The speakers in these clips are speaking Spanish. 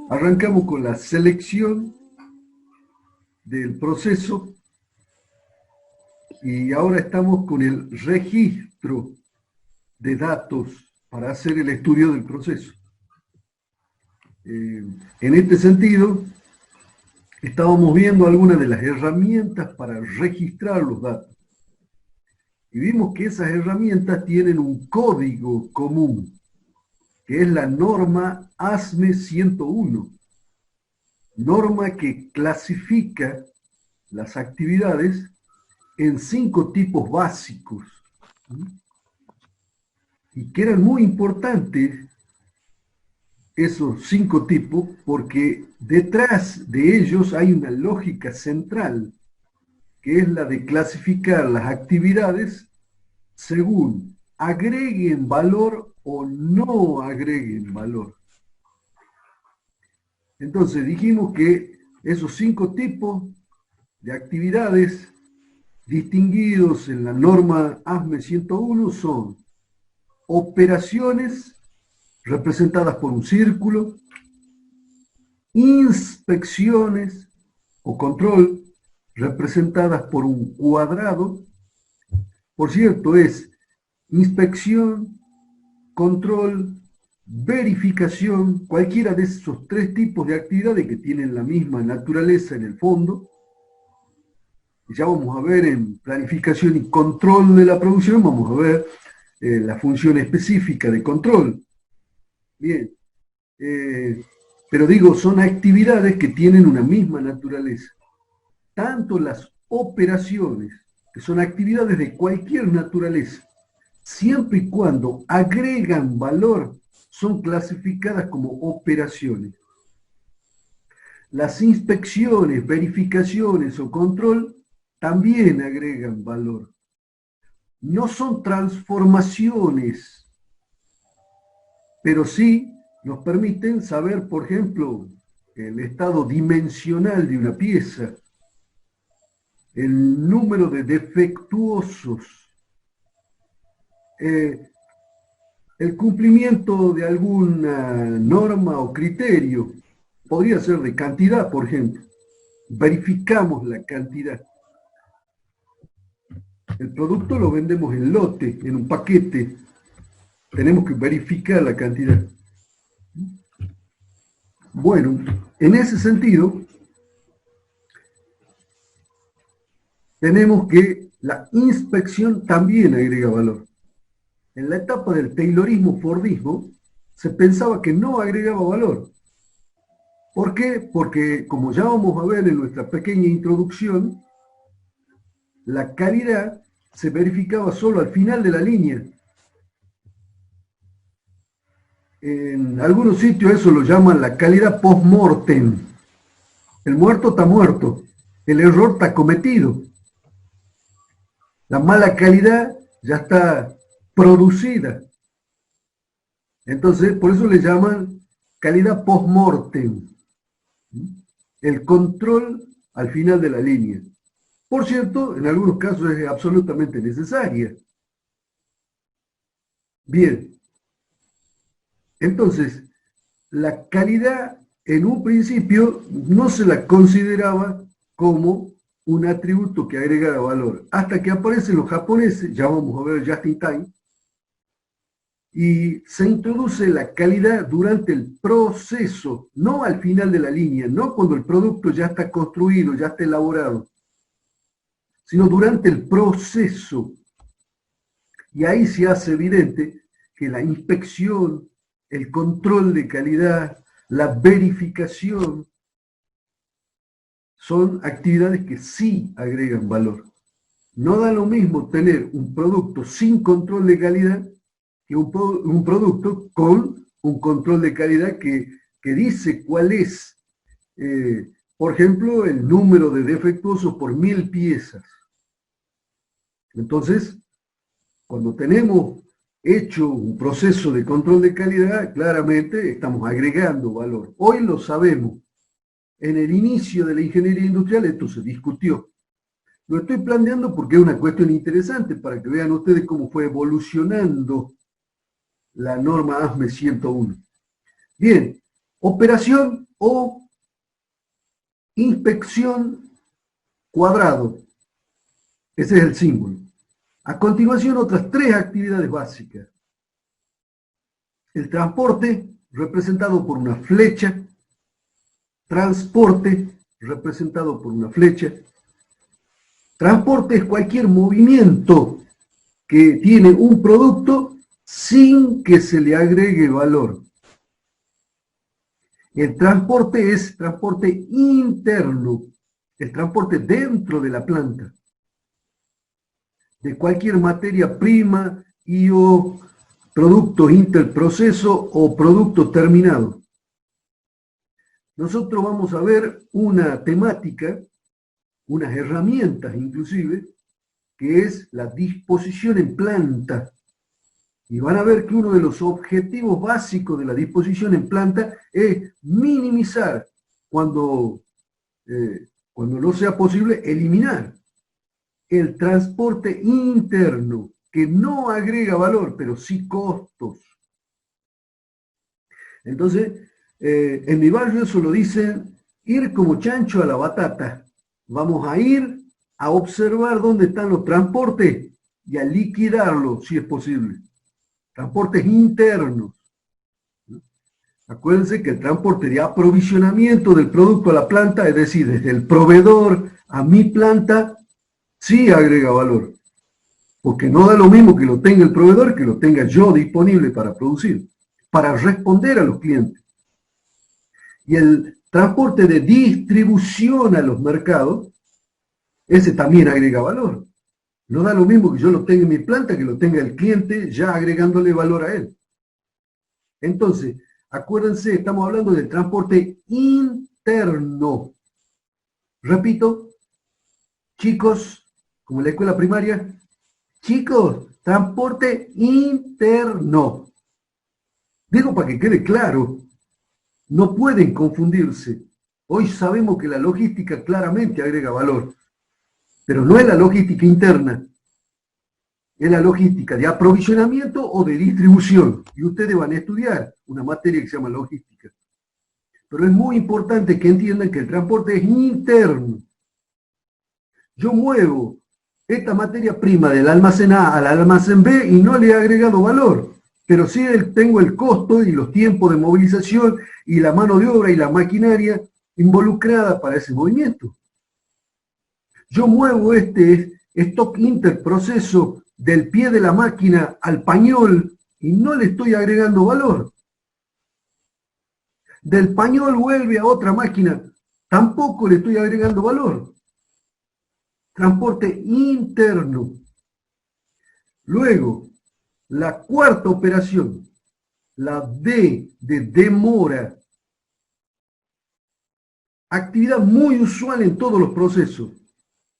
Arrancamos con la selección del proceso y ahora estamos con el registro de datos para hacer el estudio del proceso. En este sentido, estábamos viendo algunas de las herramientas para registrar los datos. Y vimos que esas herramientas tienen un código común, que es la norma ASME 101, norma que clasifica las actividades en 5 tipos básicos, y que eran muy importantes esos 5 tipos porque detrás de ellos hay una lógica central, que es la de clasificar las actividades según agreguen valor o no agreguen valor. Entonces dijimos que esos 5 tipos de actividades distinguidos en la norma ASME 101 son operaciones representadas por un círculo, inspecciones o control representadas por un cuadrado. Por cierto, es inspección, control, verificación, cualquiera de esos 3 tipos de actividades que tienen la misma naturaleza en el fondo. Ya vamos a ver en planificación y control de la producción, vamos a ver la función específica de control. Bien, pero digo, son actividades que tienen una misma naturaleza. Tanto las operaciones, que son actividades de cualquier naturaleza, siempre y cuando agregan valor, son clasificadas como operaciones. Las inspecciones, verificaciones o control también agregan valor. No son transformaciones, pero sí nos permiten saber, por ejemplo, el estado dimensional de una pieza, el número de defectuosos, el cumplimiento de alguna norma o criterio. Podría ser de cantidad, por ejemplo. Verificamos la cantidad. El producto lo vendemos en lote, en un paquete. Tenemos que verificar la cantidad. Bueno, en ese sentido, tenemos que la inspección también agrega valor. En la etapa del taylorismo-fordismo se pensaba que no agregaba valor. ¿Por qué? Porque, como ya vamos a ver en nuestra pequeña introducción, la calidad se verificaba solo al final de la línea. En algunos sitios eso lo llaman la calidad post-mortem. El muerto está muerto, el error está cometido. La mala calidad ya está producida. Entonces, por eso le llaman calidad post-mortem. El control al final de la línea. Por cierto, en algunos casos es absolutamente necesaria. Bien. Entonces, la calidad en un principio no se la consideraba como un atributo que agregara valor, hasta que aparecen los japoneses, ya vamos a ver just in time, y se introduce la calidad durante el proceso, no al final de la línea, no cuando el producto ya está construido, ya está elaborado, sino durante el proceso. Y ahí se hace evidente que la inspección, el control de calidad, la verificación, son actividades que sí agregan valor. No da lo mismo tener un producto sin control de calidad que un producto con un control de calidad que dice cuál es, por ejemplo, el número de defectuosos por 1000 piezas. Entonces, cuando tenemos hecho un proceso de control de calidad, claramente estamos agregando valor. Hoy lo sabemos. En el inicio de la ingeniería industrial esto se discutió. Lo estoy planteando porque es una cuestión interesante para que vean ustedes cómo fue evolucionando la norma ASME 101. Bien, operación o inspección cuadrado. Ese es el símbolo. A continuación, otras tres actividades básicas. El transporte, representado por una flecha. Transporte, representado por una flecha. Transporte es cualquier movimiento que tiene un producto sin que se le agregue valor. El transporte es transporte interno, el transporte dentro de la planta, de cualquier materia prima y o producto interproceso o producto terminado. Nosotros vamos a ver una temática, unas herramientas inclusive, que es la disposición en planta. Y van a ver que uno de los objetivos básicos de la disposición en planta es minimizar, cuando no sea posible, eliminar el transporte interno, que no agrega valor, pero sí costos. Entonces, en mi barrio eso lo dicen, ir como chancho a la batata. Vamos a ir a observar dónde están los transportes y a liquidarlos, si es posible. Transportes internos. Acuérdense que el transporte de aprovisionamiento del producto a la planta, es decir, desde el proveedor a mi planta, sí agrega valor. Porque no da lo mismo que lo tenga el proveedor que lo tenga yo disponible para producir, para responder a los clientes. Y el transporte de distribución a los mercados, ese también agrega valor. No da lo mismo que yo lo tenga en mi planta que lo tenga el cliente ya agregándole valor a él. Entonces, acuérdense, estamos hablando del transporte interno. Repito, chicos, como en la escuela primaria, chicos, transporte interno. Digo para que quede claro, no pueden confundirse. Hoy sabemos que la logística claramente agrega valor. Pero no es la logística interna, es la logística de aprovisionamiento o de distribución. Y ustedes van a estudiar una materia que se llama logística. Pero es muy importante que entiendan que el transporte es interno. Yo muevo esta materia prima del almacén A al almacén B y no le he agregado valor. Pero sí tengo el costo y los tiempos de movilización y la mano de obra y la maquinaria involucrada para ese movimiento. Yo muevo este stock interproceso del pie de la máquina al pañol y no le estoy agregando valor. Del pañol vuelve a otra máquina, tampoco le estoy agregando valor. Transporte interno. Luego, la cuarta operación, la D de demora. Actividad muy usual en todos los procesos.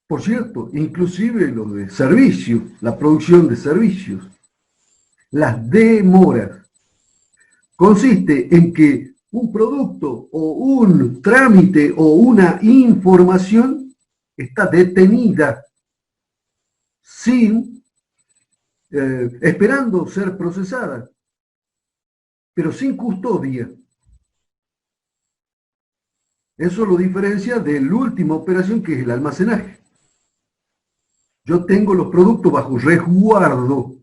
Por cierto, inclusive los de servicios, la producción de servicios. Las demoras. Consiste en que un producto o un trámite o una información está detenida esperando ser procesada, pero sin custodia. Eso lo diferencia de la última operación, que es el almacenaje. Yo tengo los productos bajo resguardo.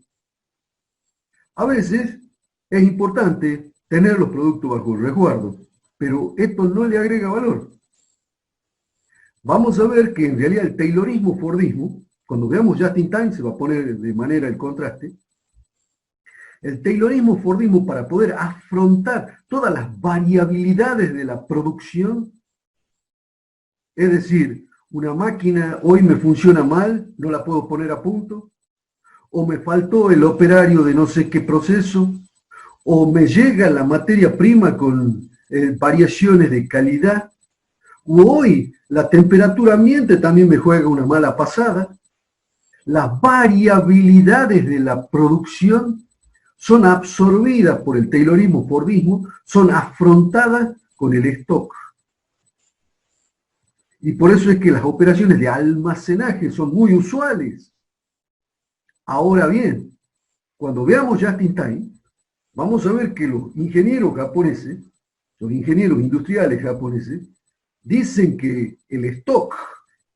A veces es importante tener los productos bajo resguardo, pero esto no le agrega valor. Vamos a ver que en realidad el Taylorismo-Fordismo, cuando veamos Just in Time se va a poner de manera el contraste, el Taylorismo-Fordismo, para poder afrontar todas las variabilidades de la producción, es decir, una máquina hoy me funciona mal, no la puedo poner a punto, o me faltó el operario de no sé qué proceso, o me llega la materia prima con variaciones de calidad, o hoy la temperatura ambiente también me juega una mala pasada. Las variabilidades de la producción son absorbidas por el taylorismo, Fordismo, son afrontadas con el stock. Y por eso es que las operaciones de almacenaje son muy usuales. Ahora bien, cuando veamos Just in Time, vamos a ver que los ingenieros japoneses, los ingenieros industriales japoneses, dicen que el stock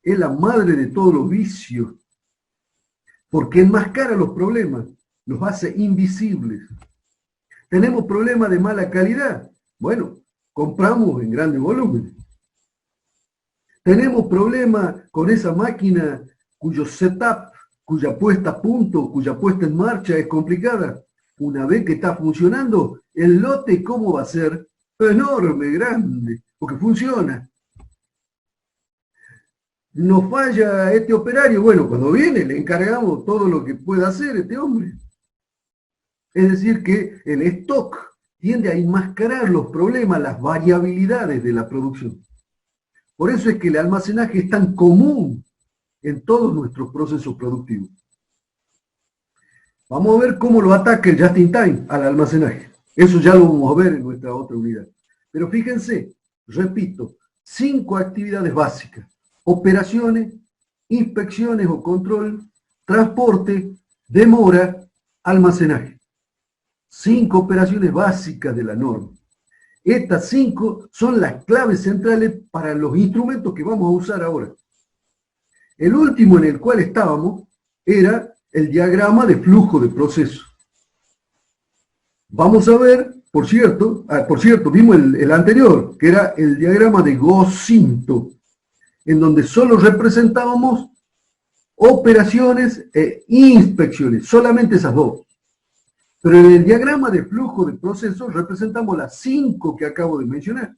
es la madre de todos los vicios, porque enmascara los problemas, los hace invisibles. Tenemos problemas de mala calidad. Bueno, compramos en grandes volúmenes. Tenemos problemas con esa máquina cuyo setup, cuya puesta a punto, cuya puesta en marcha es complicada. Una vez que está funcionando, el lote, ¿cómo va a ser? Enorme, grande, porque funciona. Nos falla este operario, bueno, cuando viene le encargamos todo lo que pueda hacer este hombre. Es decir, que el stock tiende a enmascarar los problemas, las variabilidades de la producción. Por eso es que el almacenaje es tan común en todos nuestros procesos productivos. Vamos a ver cómo lo ataca el Just-in-Time al almacenaje. Eso ya lo vamos a ver en nuestra otra unidad. Pero fíjense, repito, 5 actividades básicas: operaciones, inspecciones o control, transporte, demora, almacenaje. 5 operaciones básicas de la norma. Estas 5 son las claves centrales para los instrumentos que vamos a usar ahora. El último en el cual estábamos era el diagrama de flujo de proceso. Vamos a ver, por cierto, vimos el anterior, que era el diagrama de Gauss-Cinto, en donde solo representábamos operaciones e inspecciones, solamente esas dos. Pero en el diagrama de flujo de procesos representamos las 5 que acabo de mencionar.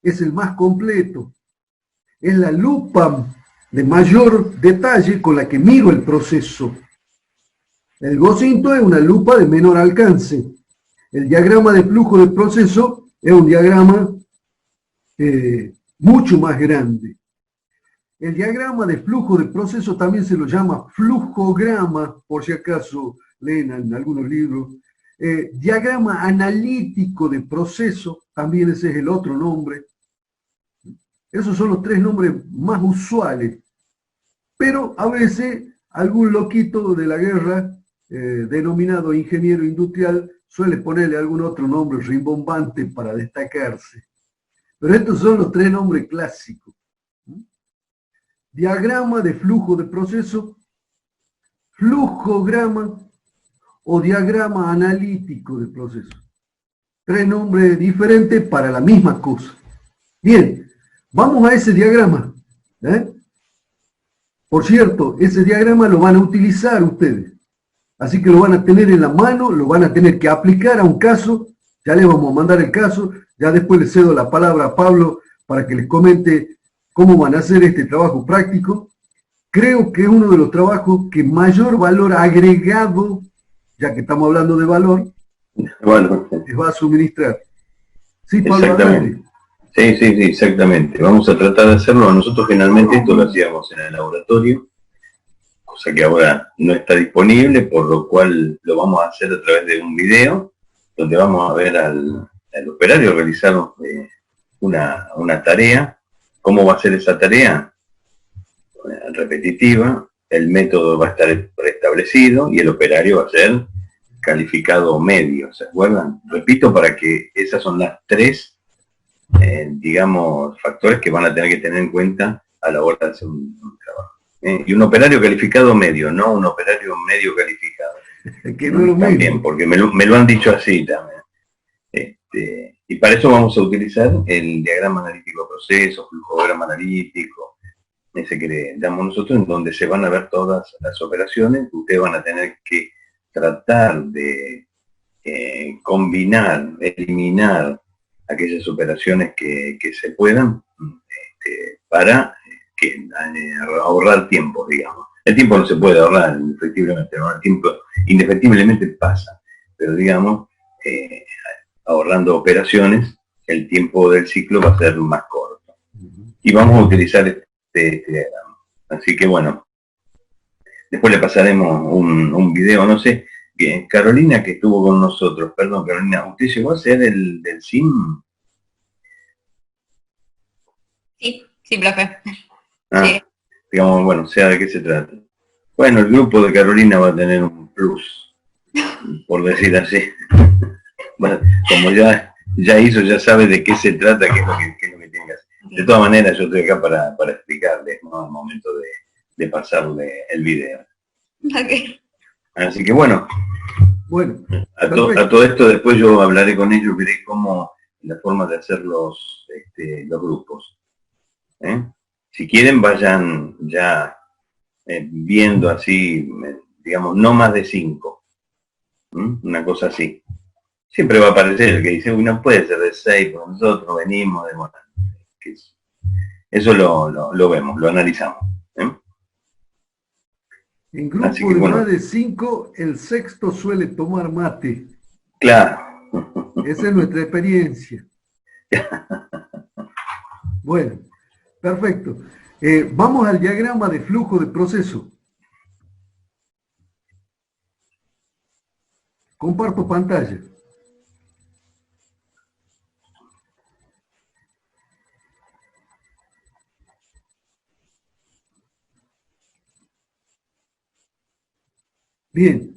Es el más completo. Es la lupa de mayor detalle con la que miro el proceso. El Gauss-Cinto es una lupa de menor alcance. El diagrama de flujo de proceso es un diagrama mucho más grande. El diagrama de flujo de proceso también se lo llama flujograma, por si acaso leen en algunos libros. Diagrama analítico de proceso, también ese es el otro nombre. Esos son los 3 nombres más usuales. Pero a veces algún loquito de la guerra, denominado ingeniero industrial, suele ponerle algún otro nombre rimbombante para destacarse. Pero estos son los 3 nombres clásicos. Diagrama de flujo de proceso, flujograma o diagrama analítico de proceso. 3 nombres diferentes para la misma cosa. Bien, vamos a ese diagrama. Por cierto, ese diagrama lo van a utilizar ustedes. Así que lo van a tener en la mano, lo van a tener que aplicar a un caso. Ya les vamos a mandar el caso. Ya después les cedo la palabra a Pablo para que les comente cómo van a hacer este trabajo práctico. Creo que es uno de los trabajos que mayor valor agregado, ya que estamos hablando de valor, bueno, les va a suministrar. Sí, Pablo, exactamente. Sí, exactamente. Vamos a tratar de hacerlo. Nosotros generalmente esto lo hacíamos en el laboratorio, cosa que ahora no está disponible, por lo cual lo vamos a hacer a través de un video, donde vamos a ver al operario realizar una tarea. ¿Cómo va a ser esa tarea? Repetitiva, el método va a estar preestablecido y el operario va a ser calificado medio, ¿se acuerdan? Repito, para que esas son las 3 digamos, factores que van a tener que tener en cuenta a la hora de hacer un trabajo. Y un operario calificado medio, no un operario medio calificado. Que no lo también, porque me lo han dicho así también. Y para eso vamos a utilizar el diagrama analítico de procesos, flujograma analítico, ese que le damos nosotros, en donde se van a ver todas las operaciones. Ustedes van a tener que tratar de combinar, eliminar aquellas operaciones que se puedan para ahorrar tiempo, digamos. El tiempo no se puede ahorrar, indefectiblemente, ¿no? El tiempo indefectiblemente pasa, pero digamos, ahorrando operaciones, el tiempo del ciclo va a ser más corto. Y vamos a utilizar este diagrama. Así que bueno, después le pasaremos un video, no sé, que Carolina, que estuvo con nosotros, perdón, Carolina, ¿usted llegó a ser el del SIM? Sí, profe. Ah, Sí. digamos, bueno, sea de qué se trata. Bueno, el grupo de Carolina va a tener un plus, por decir así. Bueno, como ya hizo, ya sabe de qué se trata, qué es lo que tiene que hacer. De todas maneras, yo estoy acá para explicarles, ¿no? Al momento de pasarle el video. Okay. Así que bueno, a perfecto. todo esto después yo hablaré con ellos, veré cómo la forma de hacer los grupos. Si quieren, vayan ya viendo así, digamos, no más de 5. Una cosa así. Siempre va a aparecer el que dice, uy, no puede ser de 6, porque nosotros venimos de... Bueno, eso lo vemos, lo analizamos. En grupo de más de 5, el sexto suele tomar mate. Claro. Esa es nuestra experiencia. Bueno, perfecto. Vamos al diagrama de flujo de proceso. Comparto pantalla. Bien.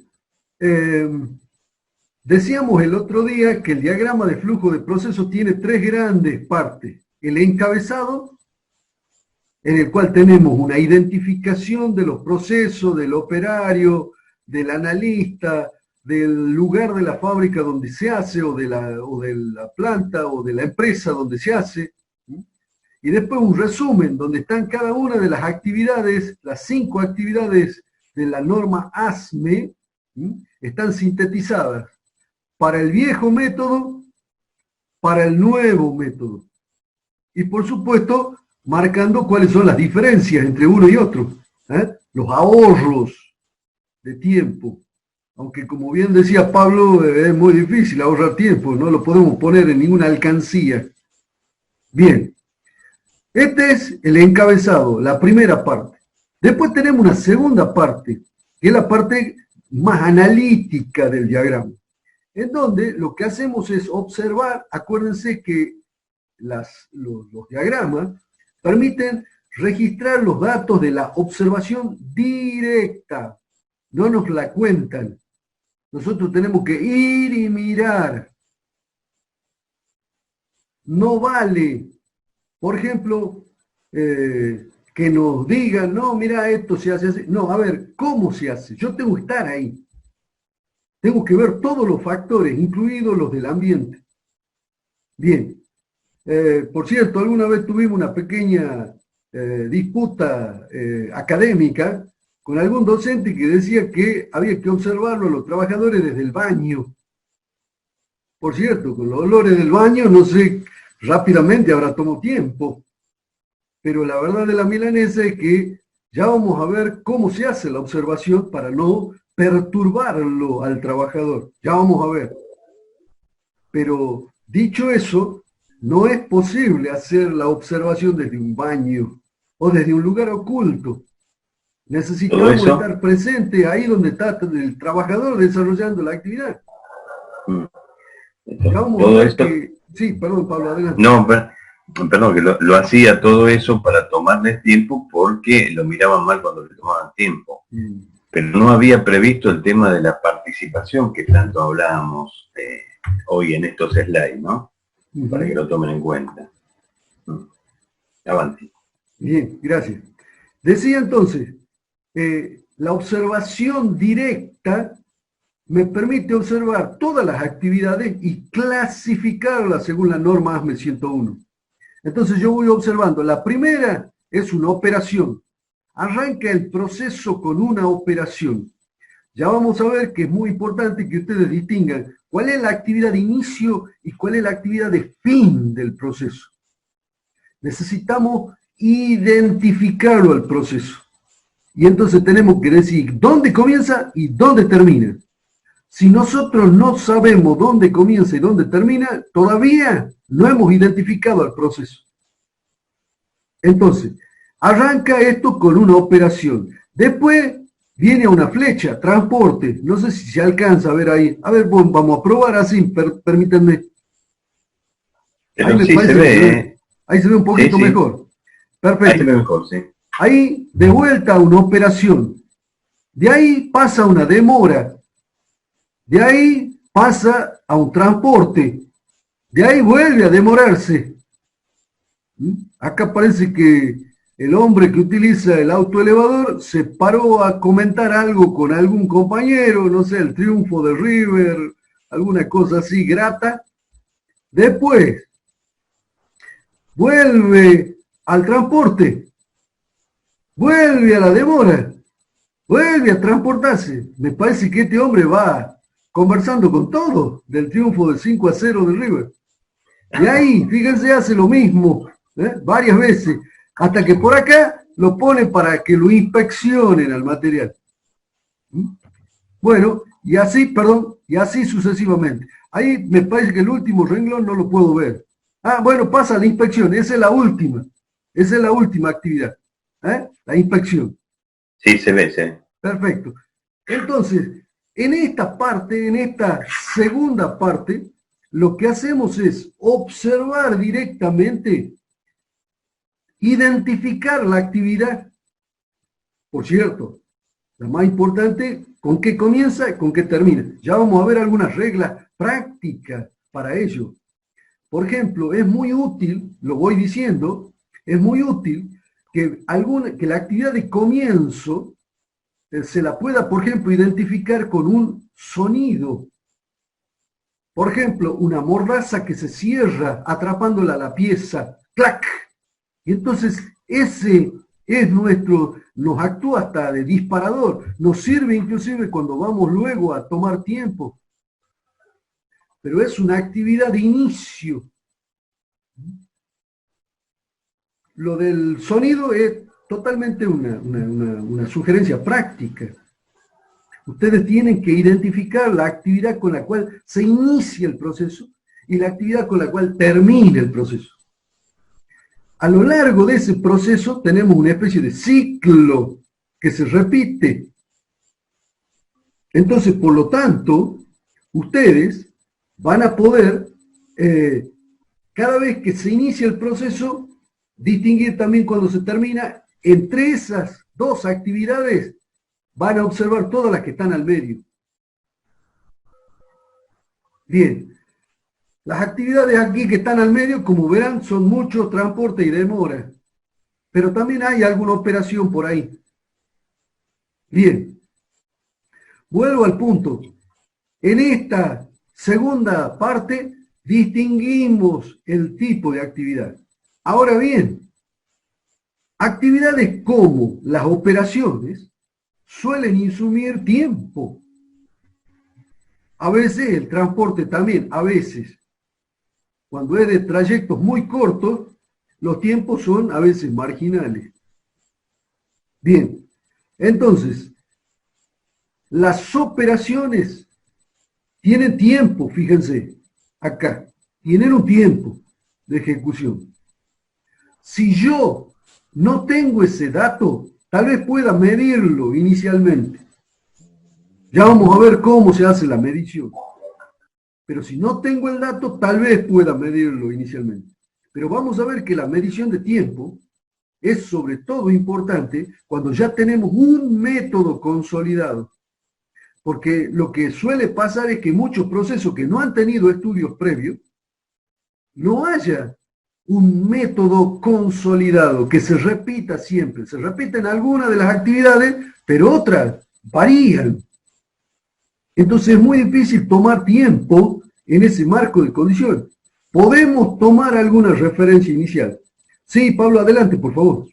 Decíamos el otro día que el diagrama de flujo de proceso tiene 3 grandes partes. El encabezado, en el cual tenemos una identificación de los procesos, del operario, del analista, del lugar de la fábrica donde se hace, o de la planta, o de la empresa donde se hace. Y después un resumen, donde están cada una de las actividades, las 5 actividades de la norma ASME, están sintetizadas para el viejo método, para el nuevo método. Y por supuesto, marcando cuáles son las diferencias entre uno y otro. Los ahorros de tiempo. Aunque como bien decía Pablo, es muy difícil ahorrar tiempo, no lo podemos poner en ninguna alcancía. Bien, este es el encabezado, la primera parte. Después tenemos una segunda parte, que es la parte más analítica del diagrama, en donde lo que hacemos es observar. Acuérdense que los diagramas permiten registrar los datos de la observación directa, no nos la cuentan. Nosotros tenemos que ir y mirar. No vale, por ejemplo, que nos digan, no, mira, esto se hace así. No, a ver, ¿cómo se hace? Yo tengo que estar ahí. Tengo que ver todos los factores, incluidos los del ambiente. Bien. Por cierto, alguna vez tuvimos una pequeña disputa académica con algún docente que decía que había que observarlo a los trabajadores desde el baño. Por cierto, con los olores del baño, no sé, rápidamente habrá tomado tiempo. Pero la verdad de la milanesa es que ya vamos a ver cómo se hace la observación para no perturbarlo al trabajador. Ya vamos a ver. Pero dicho eso, no es posible hacer la observación desde un baño o desde un lugar oculto. Necesitamos estar presentes ahí donde está el trabajador desarrollando la actividad. Todo esto... Sí, perdón, Pablo, adelante. No, perdón, que lo hacía todo eso para tomarles tiempo porque lo miraban mal cuando le tomaban tiempo. Pero no había previsto el tema de la participación que tanto hablábamos hoy en estos slides, ¿no? Para que lo tomen en cuenta. Avante. Bien, gracias. Decía entonces, la observación directa me permite observar todas las actividades y clasificarlas según la norma ASME 101. Entonces yo voy observando. La primera es una operación. Arranca el proceso con una operación. Ya vamos a ver que es muy importante que ustedes distingan cuál es la actividad de inicio y cuál es la actividad de fin del proceso. Necesitamos identificarlo al proceso. Y entonces tenemos que decir dónde comienza y dónde termina. Si nosotros no sabemos dónde comienza y dónde termina, todavía no hemos identificado al proceso. Entonces, arranca esto con una operación. Después viene a una flecha, transporte, no sé si se alcanza a ver ahí. A ver, bueno, vamos a probar así, permítanme. Pero Ahí me sí se parece que ve, ahí se ve un poquito sí, sí. mejor. Ahí se Perfecto. ve mejor, sí. Ahí de vuelta a una operación. De ahí pasa una demora. De ahí pasa a un transporte. De ahí vuelve a demorarse. Acá parece que el hombre que utiliza el autoelevador se paró a comentar algo con algún compañero, no sé, el triunfo de River, alguna cosa así grata. Después vuelve al transporte, vuelve a la demora, vuelve a transportarse. Me parece que este hombre va conversando con todo del triunfo del 5-0 de River. Y ahí, fíjense, hace lo mismo, varias veces, hasta que por acá lo pone para que lo inspeccionen al material. Bueno, y así, perdón, y así sucesivamente. Ahí me parece que el último renglón no lo puedo ver. Ah, bueno, pasa la inspección, esa es la última actividad, la inspección. Sí, se ve, sí. Perfecto. Entonces, en esta parte, en esta segunda parte, lo que hacemos es observar directamente, identificar la actividad. Por cierto, la más importante, con qué comienza y con qué termina. Ya vamos a ver algunas reglas prácticas para ello. Por ejemplo, es muy útil, lo voy diciendo, es muy útil que la actividad de comienzo se la pueda, por ejemplo, identificar con un sonido. Por ejemplo, una mordaza que se cierra atrapándola a la pieza, ¡clac! Y entonces ese es nos actúa hasta de disparador, nos sirve inclusive cuando vamos luego a tomar tiempo. Pero es una actividad de inicio. Lo del sonido es totalmente una sugerencia práctica. Ustedes tienen que identificar la actividad con la cual se inicia el proceso y la actividad con la cual termina el proceso. A lo largo de ese proceso tenemos una especie de ciclo que se repite. Entonces, por lo tanto, ustedes van a poder, cada vez que se inicia el proceso, distinguir también cuando se termina. Entre esas dos actividades van a observar todas las que están al medio. Bien, las actividades aquí que están al medio, como verán, son mucho transporte y demora. Pero también hay alguna operación por ahí. Bien, vuelvo al punto. En esta segunda parte distinguimos el tipo de actividad. Ahora bien, actividades como las operaciones suelen insumir tiempo. A veces el transporte también, a veces. Cuando es de trayectos muy cortos, los tiempos son a veces marginales. Bien, entonces, las operaciones tienen tiempo, fíjense, acá, tienen un tiempo de ejecución. Si yo no tengo ese dato, tal vez pueda medirlo inicialmente. Ya vamos a ver cómo se hace la medición. Pero si no tengo el dato, tal vez pueda medirlo inicialmente. Pero vamos a ver que la medición de tiempo es sobre todo importante cuando ya tenemos un método consolidado. Porque lo que suele pasar es que muchos procesos que no han tenido estudios previos, no haya un método consolidado que se repita siempre. Se repiten algunas de las actividades, pero otras varían. Entonces es muy difícil tomar tiempo en ese marco de condiciones. Podemos tomar alguna referencia inicial. Sí, Pablo, adelante, por favor.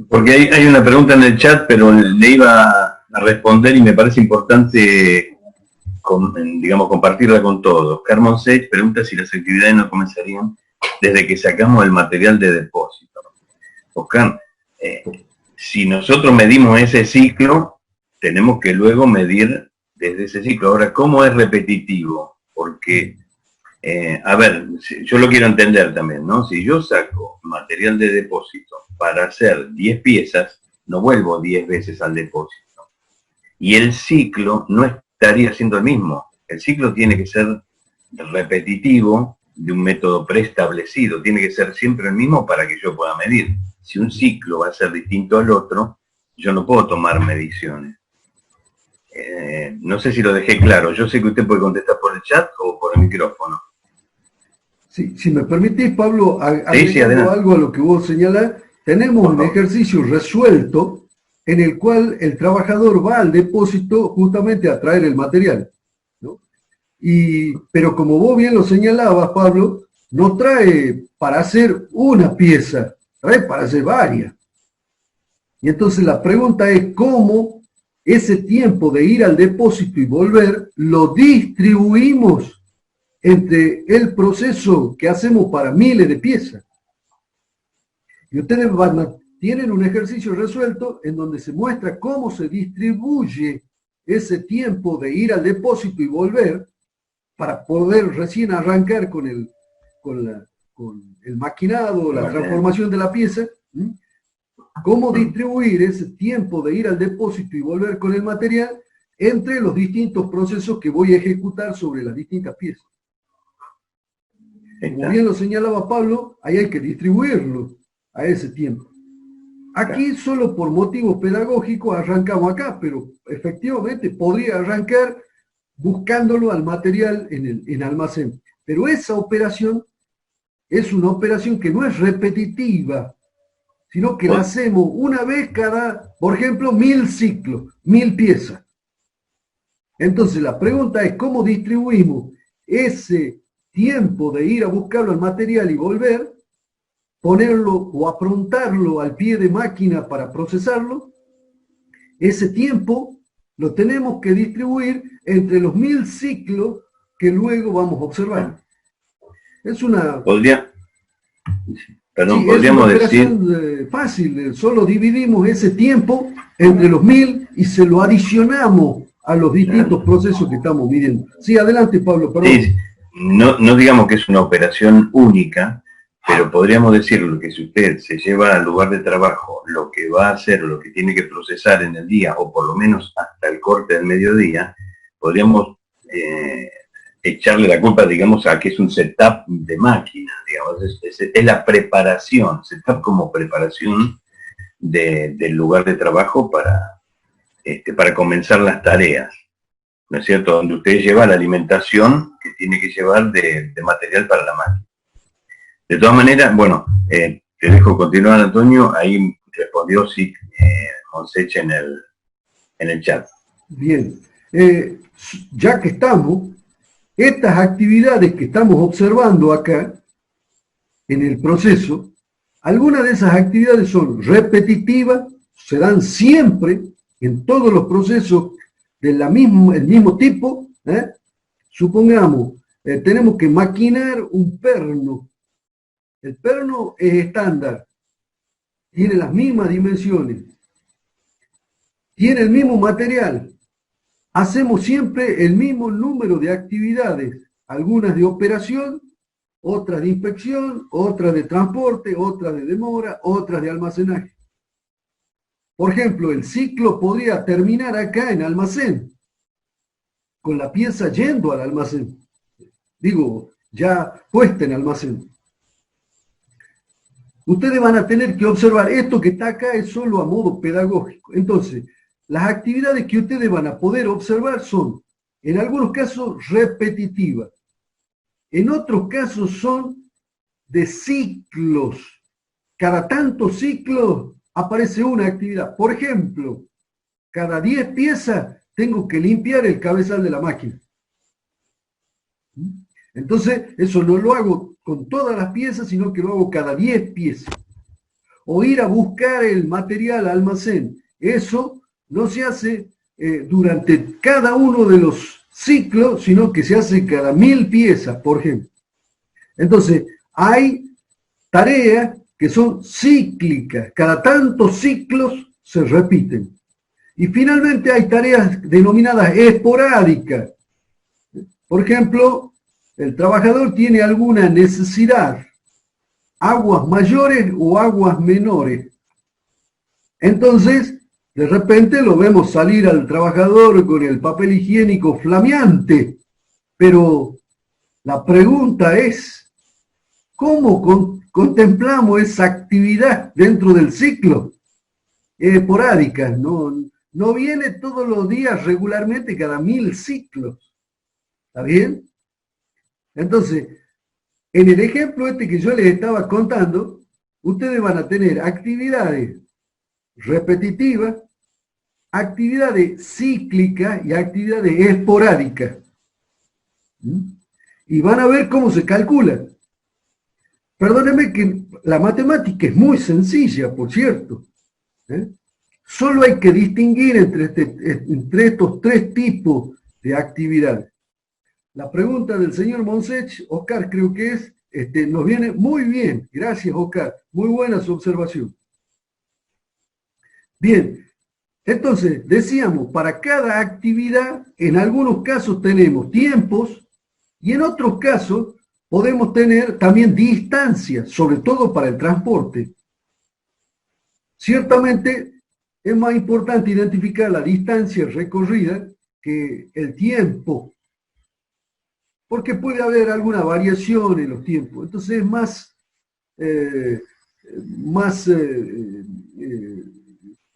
Porque hay una pregunta en el chat, pero le iba a responder y me parece importante, digamos, compartirla con todos. Carmen Sage pregunta si las actividades no comenzarían desde que sacamos el material de depósito. Oscar, si nosotros medimos ese ciclo, tenemos que luego medir desde ese ciclo. Ahora, ¿cómo es repetitivo? Porque, a ver, yo lo quiero entender también, ¿no? Si yo saco material de depósito para hacer 10 piezas, no vuelvo 10 veces al depósito. y el ciclo no estaría siendo el mismo. El ciclo tiene que ser repetitivo de un método preestablecido, tiene que ser siempre el mismo para que yo pueda medir. Si un ciclo va a ser distinto al otro, yo no puedo tomar mediciones. No sé si lo dejé claro. Yo sé que usted puede contestar por el chat o por el micrófono. Sí, si me permitís, Pablo, Sí, agregando algo a lo que vos señalás, tenemos un ejercicio resuelto en el cual el trabajador va al depósito justamente a traer el material, ¿no? Pero como vos bien lo señalabas, Pablo, no trae para hacer una pieza, trae para hacer varias. Y entonces la pregunta es cómo ese tiempo de ir al depósito y volver lo distribuimos entre el proceso que hacemos para miles de piezas. Y ustedes tienen un ejercicio resuelto en donde se muestra cómo se distribuye ese tiempo de ir al depósito y volver para poder recién arrancar con el maquinado, la transformación de la pieza. Cómo distribuir ese tiempo de ir al depósito y volver con el material entre los distintos procesos que voy a ejecutar sobre las distintas piezas. Como bien lo señalaba Pablo, ahí hay que distribuirlo a ese tiempo. Aquí solo por motivos pedagógicos arrancamos acá, pero efectivamente podría arrancar buscándolo al material en almacén. Pero esa operación es una operación que no es repetitiva, sino que la hacemos una vez cada, por ejemplo, 1000 ciclos, 1000 piezas. Entonces la pregunta es cómo distribuimos ese tiempo de ir a buscarlo al material y volver, ponerlo o aprontarlo al pie de máquina para procesarlo. Ese tiempo lo tenemos que distribuir entre los 1000 ciclos que luego vamos a observar. Es una... Podríamos decir... fácil, solo dividimos ese tiempo entre los 1000 y se lo adicionamos a los distintos procesos que estamos midiendo. Sí, adelante, Pablo, perdón. Sí, no digamos que es una operación única, pero podríamos decirlo que si usted se lleva al lugar de trabajo lo que va a hacer, lo que tiene que procesar en el día, o por lo menos hasta el corte del mediodía, podríamos echarle la culpa, digamos, a que es un setup de máquina, digamos, es la preparación, setup como preparación del lugar de trabajo para comenzar las tareas, ¿no es cierto? Donde usted lleva la alimentación que tiene que llevar de material para la máquina. De todas maneras, bueno, te dejo continuar, Antonio, ahí respondió sí Monsech en el chat. Bien, ya que estamos, estas actividades que estamos observando acá, en el proceso, algunas de esas actividades son repetitivas, se dan siempre en todos los procesos del mismo tipo. Supongamos, tenemos que maquinar un perno. El perno es estándar, tiene las mismas dimensiones, tiene el mismo material. Hacemos siempre el mismo número de actividades, algunas de operación, otras de inspección, otras de transporte, otras de demora, otras de almacenaje. Por ejemplo, el ciclo podría terminar acá en almacén, con la pieza yendo al almacén. Digo, ya puesta en almacén. Ustedes van a tener que observar, esto que está acá es solo a modo pedagógico. Entonces, las actividades que ustedes van a poder observar son, en algunos casos, repetitivas. En otros casos son de ciclos. Cada tantos ciclos aparece una actividad. Por ejemplo, cada 10 piezas tengo que limpiar el cabezal de la máquina. Entonces, eso no lo hago con todas las piezas, sino que lo hago cada 10 piezas. O ir a buscar el material al almacén. Eso no se hace durante cada uno de los ciclos, sino que se hace cada 1000 piezas, por ejemplo. Entonces, hay tareas que son cíclicas. Cada tantos ciclos se repiten. Y finalmente hay tareas denominadas esporádicas. Por ejemplo, el trabajador tiene alguna necesidad, aguas mayores o aguas menores. Entonces, De repente lo vemos salir al trabajador con el papel higiénico flameante, pero la pregunta es, ¿cómo contemplamos esa actividad dentro del ciclo? Esporádica, no viene todos los días regularmente cada 1000 ciclos. ¿Está bien? Entonces, en el ejemplo este que yo les estaba contando, ustedes van a tener actividades repetitivas, actividades cíclicas y actividades esporádicas. Y van a ver cómo se calcula. Perdónenme que la matemática es muy sencilla, por cierto. Solo hay que distinguir entre estos tres tipos de actividades. La pregunta del señor Monsech, Oscar creo que es, nos viene muy bien. Gracias, Oscar. Muy buena su observación. Bien, entonces, decíamos, para cada actividad, en algunos casos tenemos tiempos y en otros casos podemos tener también distancias, sobre todo para el transporte. Ciertamente es más importante identificar la distancia recorrida que el tiempo, porque puede haber alguna variación en los tiempos. Entonces es más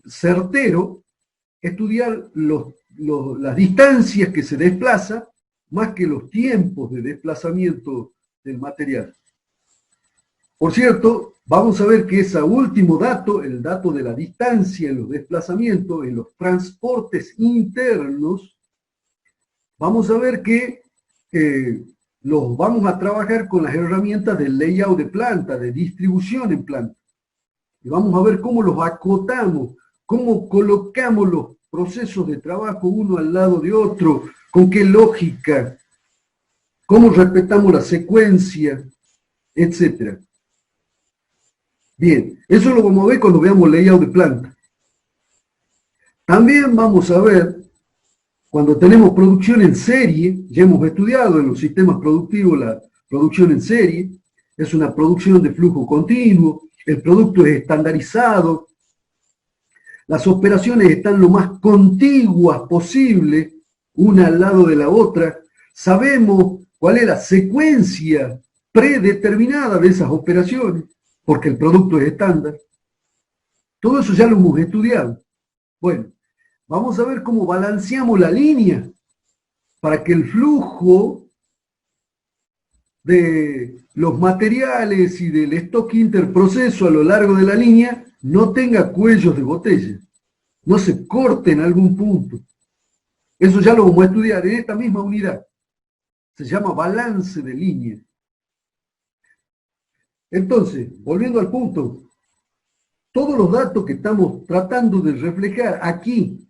certero estudiar las distancias que se desplaza más que los tiempos de desplazamiento del material. Por cierto, vamos a ver que ese último dato, el dato de la distancia en los desplazamientos, en los transportes internos, vamos a ver que los vamos a trabajar con las herramientas del layout de planta, de distribución en planta. Y vamos a ver cómo los acotamos, cómo colocamos los procesos de trabajo uno al lado de otro, con qué lógica, cómo respetamos la secuencia, etc. Bien, eso lo vamos a ver cuando veamos layout de planta. También vamos a ver, cuando tenemos producción en serie, ya hemos estudiado en los sistemas productivos la producción en serie, es una producción de flujo continuo, el producto es estandarizado, las operaciones están lo más contiguas posible, una al lado de la otra, sabemos cuál es la secuencia predeterminada de esas operaciones, porque el producto es estándar. Todo eso ya lo hemos estudiado. Bueno, vamos a ver cómo balanceamos la línea para que el flujo de los materiales y del stock interproceso a lo largo de la línea no tenga cuellos de botella, no se corte en algún punto. Eso ya lo vamos a estudiar en esta misma unidad. Se llama balance de línea. Entonces, volviendo al punto, todos los datos que estamos tratando de reflejar aquí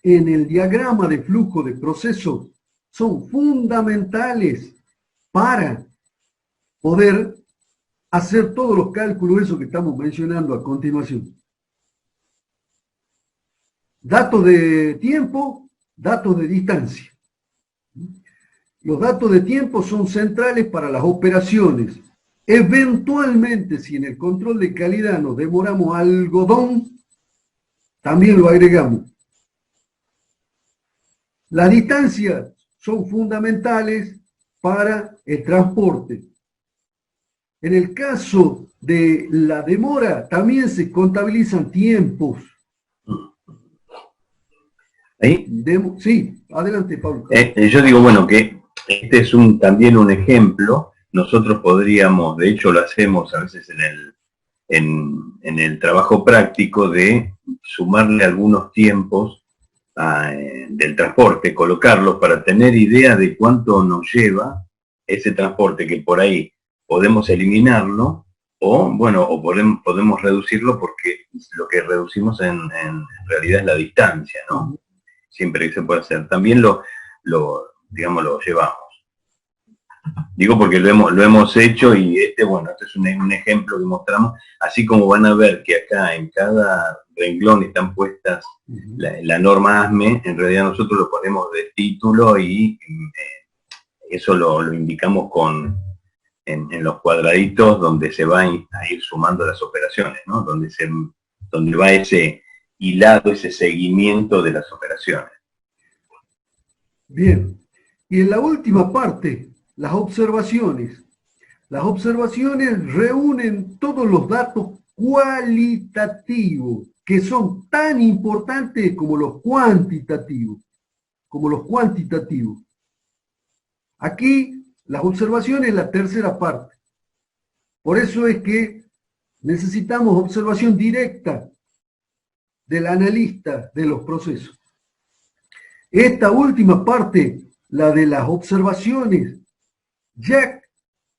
en el diagrama de flujo de proceso son fundamentales para poder hacer todos los cálculos, eso que estamos mencionando a continuación. Datos de tiempo, datos de distancia. Los datos de tiempo son centrales para las operaciones. Eventualmente, si en el control de calidad nos demoramos algodón, también lo agregamos. Las distancias son fundamentales para el transporte. En el caso de la demora, también se contabilizan tiempos. ¿Ahí? Sí, adelante, Pablo. Yo digo, bueno, que este es también un ejemplo. Nosotros podríamos, de hecho lo hacemos a veces en el trabajo práctico, de sumarle algunos tiempos del transporte, colocarlos para tener idea de cuánto nos lleva ese transporte, que por ahí podemos eliminarlo o, bueno, o podemos reducirlo, porque lo que reducimos en realidad es la distancia, ¿no? Siempre que se puede hacer. También digamos, lo llevamos. Digo porque lo hemos hecho, y bueno, este es un ejemplo que mostramos, así como van a ver que acá en cada renglón están puestas la norma ASME. En realidad nosotros lo ponemos de título y eso lo indicamos en los cuadraditos donde se va a ir sumando las operaciones, ¿no? Donde va ese hilado, ese seguimiento de las operaciones. Bien. Y en la última parte, las observaciones. Las observaciones reúnen todos los datos cualitativos, que son tan importantes como los cuantitativos. Aquí, las observaciones es la tercera parte. Por eso es que necesitamos observación directa del analista de los procesos. Esta última parte, la de las observaciones, ya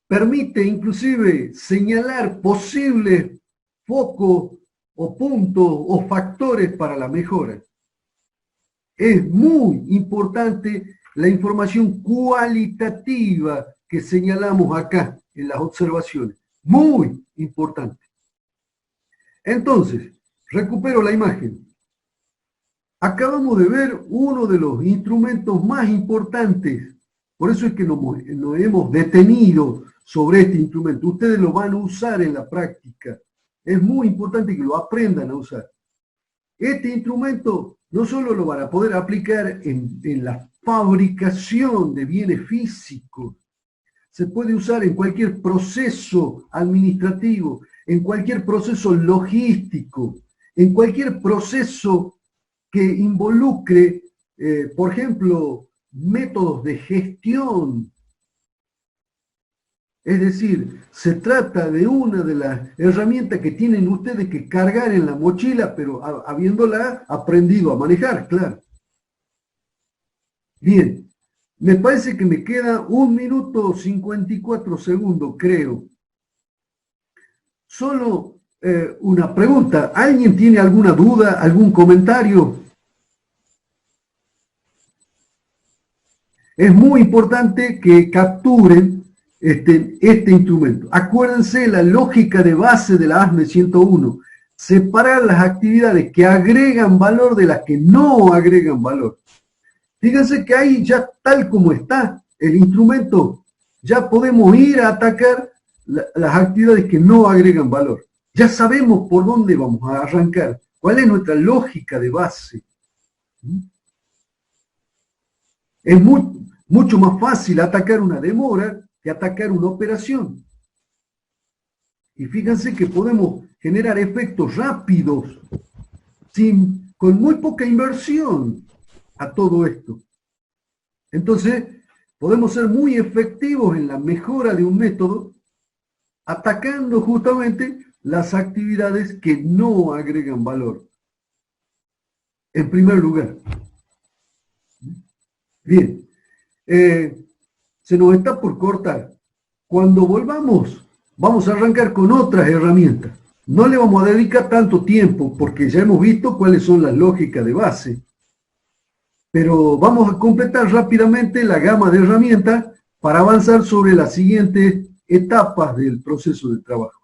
permite inclusive señalar posibles focos o puntos o factores para la mejora. Es muy importante la información cualitativa que señalamos acá en las observaciones. Muy importante. Entonces, recupero la imagen. Acabamos de ver uno de los instrumentos más importantes. Por eso es que nos hemos detenido sobre este instrumento. Ustedes lo van a usar en la práctica. Es muy importante que lo aprendan a usar. Este instrumento no solo lo van a poder aplicar en la fabricación de bienes físicos, se puede usar en cualquier proceso administrativo, en cualquier proceso logístico, en cualquier proceso que involucre, por ejemplo, métodos de gestión. Es decir, se trata de una de las herramientas que tienen ustedes que cargar en la mochila, pero habiéndola aprendido a manejar, claro. Bien, me parece que me queda 1 minuto 54 segundos, creo. Solo una pregunta. ¿Alguien tiene alguna duda, algún comentario? Es muy importante que capturen este instrumento. Acuérdense la lógica de base de la ASME 101. Separar las actividades que agregan valor de las que no agregan valor. Fíjense que ahí ya tal como está el instrumento, ya podemos ir a atacar las actividades que no agregan valor. Ya sabemos por dónde vamos a arrancar, cuál es nuestra lógica de base. Es mucho más fácil atacar una demora que atacar una operación. Y fíjense que podemos generar efectos rápidos, con muy poca inversión a todo esto. Entonces, podemos ser muy efectivos en la mejora de un método, atacando justamente las actividades que no agregan valor. En primer lugar. Bien. Se nos está por cortar. Cuando volvamos, vamos a arrancar con otras herramientas. No le vamos a dedicar tanto tiempo porque ya hemos visto cuáles son las lógicas de base. Pero vamos a completar rápidamente la gama de herramientas para avanzar sobre las siguientes etapas del proceso de trabajo.